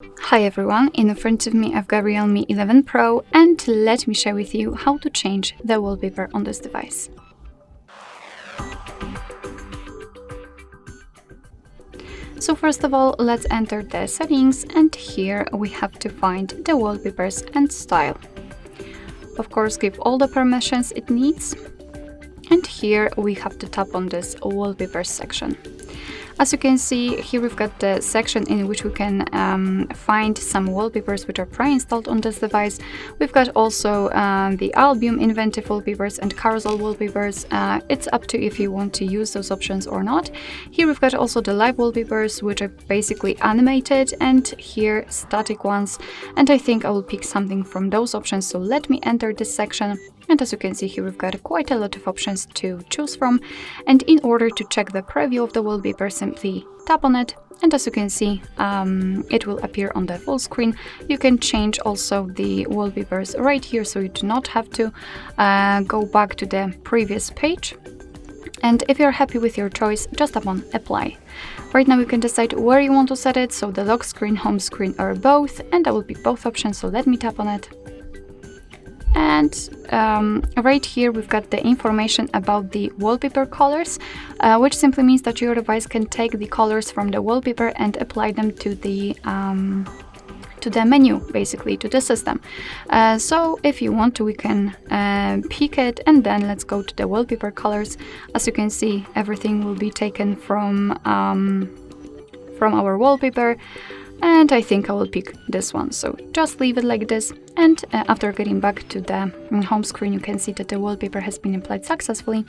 Hi everyone, in front of me I've got Realme 11 Pro and let me share with you how to change the wallpaper on this device. So first of all, let's enter the settings, and here we have to find the wallpapers and style. Of course, give all the permissions it needs, and here we have to tap on this wallpapers section. As you can see, here we've got the section in which we can find some wallpapers which are pre-installed on this device. We've got also the album, inventive wallpapers and carousel wallpapers. It's up to if you want to use those options or not. Here we've got also the live wallpapers, which are basically animated, and here static ones. And I think I will pick something from those options. So let me enter this section. And as you can see here, we've got quite a lot of options to choose from. And in order to check the preview of the wallpaper, simply tap on it. And as you can see, it will appear on the full screen. You can change also the wallpapers right here, so you do not have to go back to the previous page. And if you're happy with your choice, just tap on apply. Right now you can decide where you want to set it, so the lock screen, home screen, or both. And I will pick both options, so let me tap on it. And right here we've got the information about the wallpaper colors, which simply means that your device can take the colors from the wallpaper and apply them to the menu, basically to the system. So if you want to, we can pick it, and then let's go to the wallpaper colors. As you can see, everything will be taken from our wallpaper. And I think I will pick this one, so just leave it like this, and after getting back to the home screen you can see that the wallpaper has been applied successfully.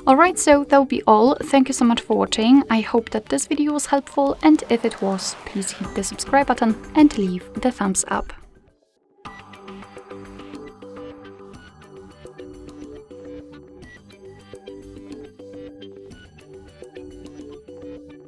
Alright, so that will be all. Thank you so much for watching. I hope that this video was helpful, and if it was, please hit the subscribe button and leave the thumbs up.